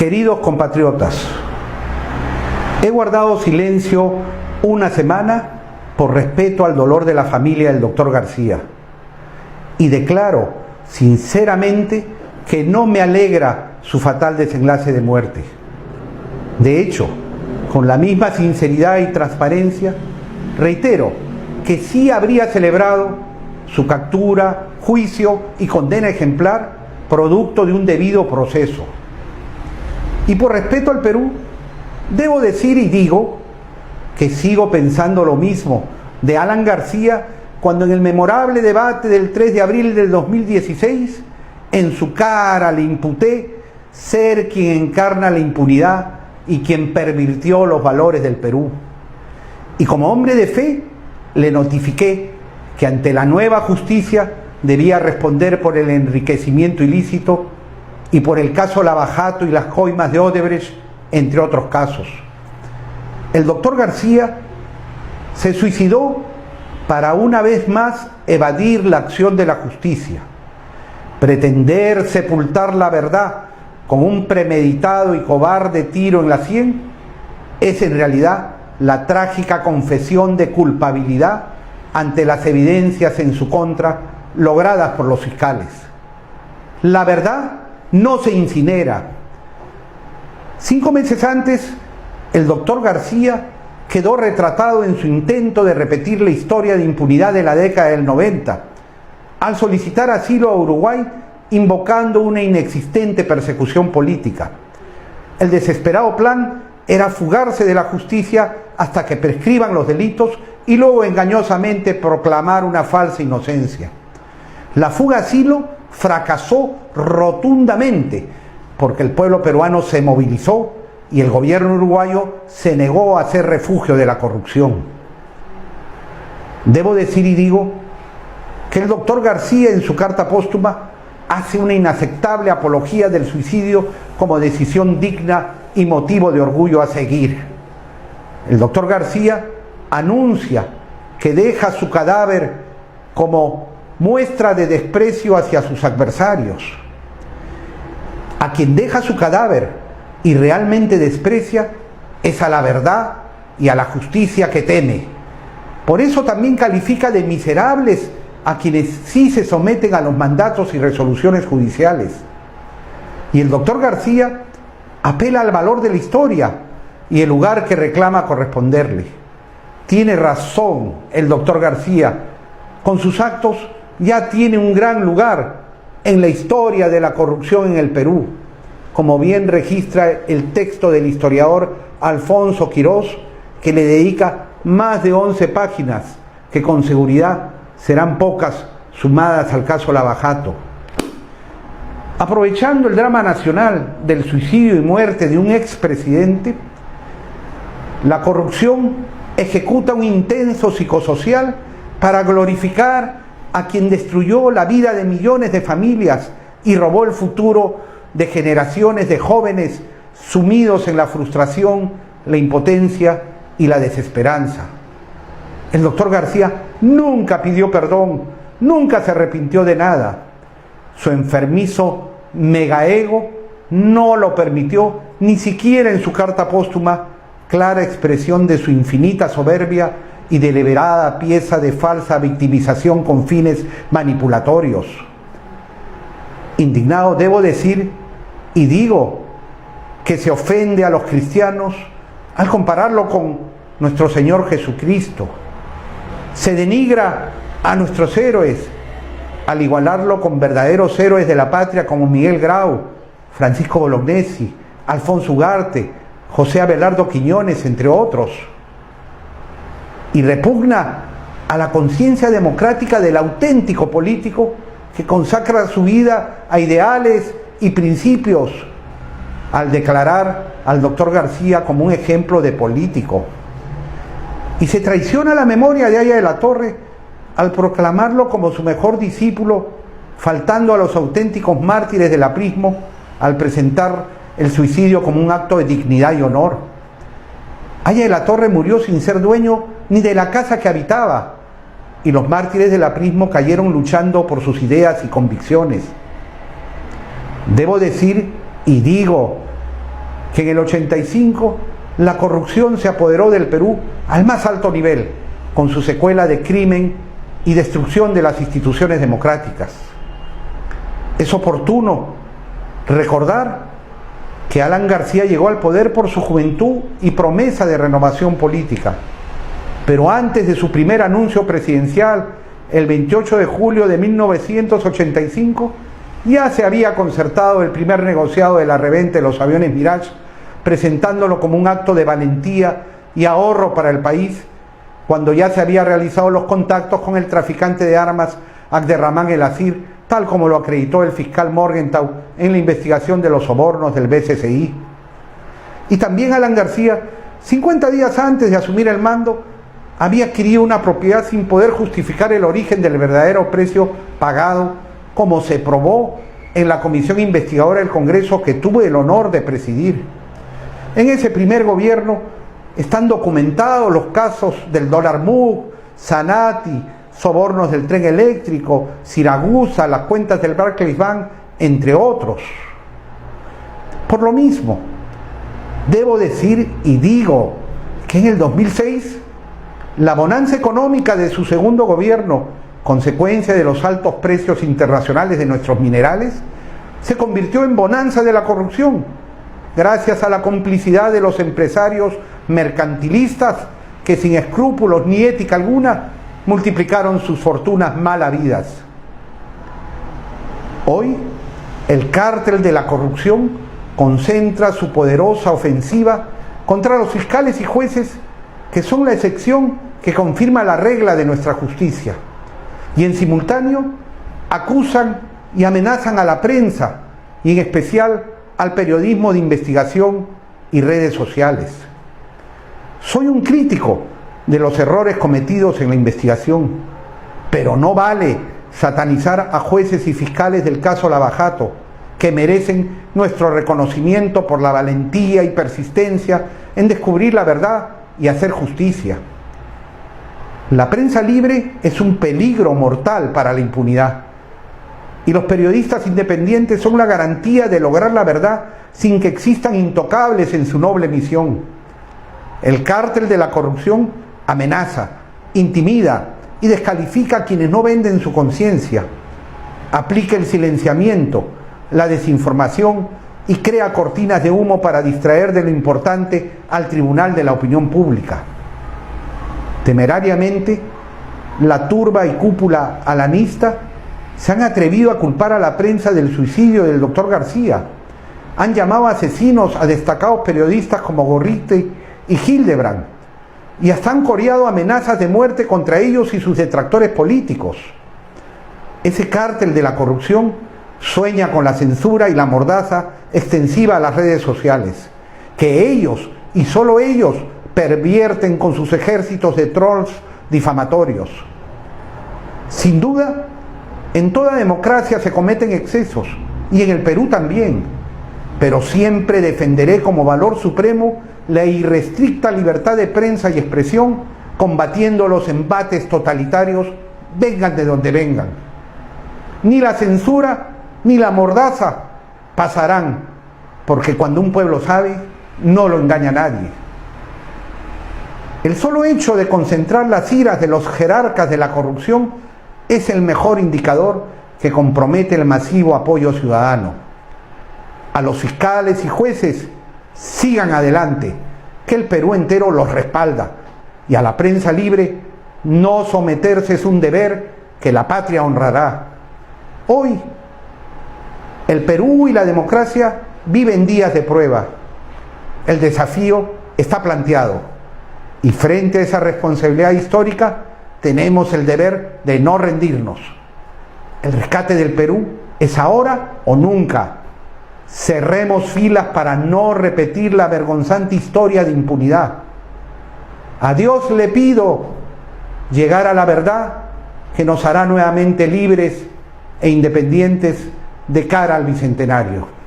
Queridos compatriotas, he guardado silencio una semana por respeto al dolor de la familia del doctor García y declaro sinceramente que no me alegra su fatal desenlace de muerte. De hecho, con la misma sinceridad y transparencia, reitero que sí habría celebrado su captura, juicio y condena ejemplar producto de un debido proceso. Y por respeto al Perú, debo decir y digo que sigo pensando lo mismo de Alan García cuando en el memorable debate del 3 de abril del 2016, en su cara le imputé ser quien encarna la impunidad y quien pervirtió los valores del Perú. Y como hombre de fe, le notifiqué que ante la nueva justicia debía responder por el enriquecimiento ilícito y por el caso Lavajato y las coimas de Odebrecht, entre otros casos. El doctor García se suicidó para una vez más evadir la acción de la justicia. Pretender sepultar la verdad con un premeditado y cobarde tiro en la sien es en realidad la trágica confesión de culpabilidad ante las evidencias en su contra logradas por los fiscales. La verdad no se incinera. 5 meses antes, el doctor García quedó retratado en su intento de repetir la historia de impunidad de la década del 90, al solicitar asilo a Uruguay invocando una inexistente persecución política. El desesperado plan era fugarse de la justicia hasta que prescriban los delitos y luego engañosamente proclamar una falsa inocencia. La fuga a asilo fracasó rotundamente porque el pueblo peruano se movilizó y el gobierno uruguayo se negó a ser refugio de la corrupción. Debo decir y digo que el doctor García en su carta póstuma hace una inaceptable apología del suicidio como decisión digna y motivo de orgullo a seguir. El doctor García anuncia que deja su cadáver como muestra de desprecio hacia sus adversarios. A quien deja su cadáver y realmente desprecia es a la verdad y a la justicia que teme. Por eso también califica de miserables a quienes sí se someten a los mandatos y resoluciones judiciales. Y el doctor García apela al valor de la historia y el lugar que reclama corresponderle. Tiene razón el doctor García, con sus actos ya tiene un gran lugar en la historia de la corrupción en el Perú, como bien registra el texto del historiador Alfonso Quirós, que le dedica más de 11 páginas, que con seguridad serán pocas sumadas al caso Lavajato. Aprovechando el drama nacional del suicidio y muerte de un expresidente, la corrupción ejecuta un intenso psicosocial para glorificar a quien destruyó la vida de millones de familias y robó el futuro de generaciones de jóvenes sumidos en la frustración, la impotencia y la desesperanza. El doctor García nunca pidió perdón, nunca se arrepintió de nada. Su enfermizo megaego no lo permitió, ni siquiera en su carta póstuma, clara expresión de su infinita soberbia y deliberada pieza de falsa victimización con fines manipulatorios. Indignado debo decir y digo que se ofende a los cristianos al compararlo con nuestro Señor Jesucristo. Se denigra a nuestros héroes al igualarlo con verdaderos héroes de la patria como Miguel Grau, Francisco Bolognesi, Alfonso Ugarte, José Abelardo Quiñones, entre otros. Y repugna a la conciencia democrática del auténtico político que consacra su vida a ideales y principios al declarar al doctor García como un ejemplo de político. Y se traiciona la memoria de Aya de la Torre al proclamarlo como su mejor discípulo, faltando a los auténticos mártires del aprismo al presentar el suicidio como un acto de dignidad y honor. Aya de la Torre murió sin ser dueño ni de la casa que habitaba, y los mártires del aprismo cayeron luchando por sus ideas y convicciones. Debo decir y digo que en el 85 la corrupción se apoderó del Perú al más alto nivel, con su secuela de crimen y destrucción de las instituciones democráticas. Es oportuno recordar que Alan García llegó al poder por su juventud y promesa de renovación política, pero antes de su primer anuncio presidencial, el 28 de julio de 1985, ya se había concertado el primer negociado de la reventa de los aviones Mirage, presentándolo como un acto de valentía y ahorro para el país, cuando ya se había realizado los contactos con el traficante de armas Abderramán El Asir, tal como lo acreditó el fiscal Morgenthau en la investigación de los sobornos del BCCI. Y también Alan García, 50 días antes de asumir el mando, había adquirido una propiedad sin poder justificar el origen del verdadero precio pagado, como se probó en la comisión investigadora del Congreso que tuve el honor de presidir. En ese primer gobierno están documentados los casos del dólar MUG, Sanati, sobornos del tren eléctrico, Siragusa, las cuentas del Barclays Bank, entre otros. Por lo mismo, debo decir y digo que en el 2006 la bonanza económica de su segundo gobierno, consecuencia de los altos precios internacionales de nuestros minerales, se convirtió en bonanza de la corrupción, gracias a la complicidad de los empresarios mercantilistas que sin escrúpulos ni ética alguna multiplicaron sus fortunas mal habidas. Hoy, el cártel de la corrupción concentra su poderosa ofensiva contra los fiscales y jueces que son la excepción que confirma la regla de nuestra justicia, y en simultáneo acusan y amenazan a la prensa y en especial al periodismo de investigación y redes sociales. Soy un crítico de los errores cometidos en la investigación, pero no vale satanizar a jueces y fiscales del caso Lavajato, que merecen nuestro reconocimiento por la valentía y persistencia en descubrir la verdad y hacer justicia. La prensa libre es un peligro mortal para la impunidad, y los periodistas independientes son la garantía de lograr la verdad sin que existan intocables en su noble misión. El cártel de la corrupción amenaza, intimida y descalifica a quienes no venden su conciencia, aplica el silenciamiento, la desinformación y crea cortinas de humo para distraer de lo importante al tribunal de la opinión pública. Temerariamente, la turba y cúpula alanista se han atrevido a culpar a la prensa del suicidio del doctor García. Han llamado asesinos a destacados periodistas como Gorrite y Hildebrand, y hasta han coreado amenazas de muerte contra ellos y sus detractores políticos. Ese cártel de la corrupción sueña con la censura y la mordaza extensiva a las redes sociales, que ellos, y solo ellos, pervierten con sus ejércitos de trolls difamatorios. Sin duda, en toda democracia se cometen excesos, y en el Perú también, pero siempre defenderé como valor supremo la irrestricta libertad de prensa y expresión, combatiendo los embates totalitarios, vengan de donde vengan. Ni la censura ni la mordaza pasarán, porque cuando un pueblo sabe, no lo engaña nadie. El solo hecho de concentrar las iras de los jerarcas de la corrupción es el mejor indicador que compromete el masivo apoyo ciudadano. A los fiscales y jueces, sigan adelante, que el Perú entero los respalda, y a la prensa libre, no someterse es un deber que la patria honrará. Hoy, el Perú y la democracia viven días de prueba. El desafío está planteado, y frente a esa responsabilidad histórica, tenemos el deber de no rendirnos. El rescate del Perú es ahora o nunca. Cerremos filas para no repetir la vergonzante historia de impunidad. A Dios le pido llegar a la verdad que nos hará nuevamente libres e independientes de cara al bicentenario.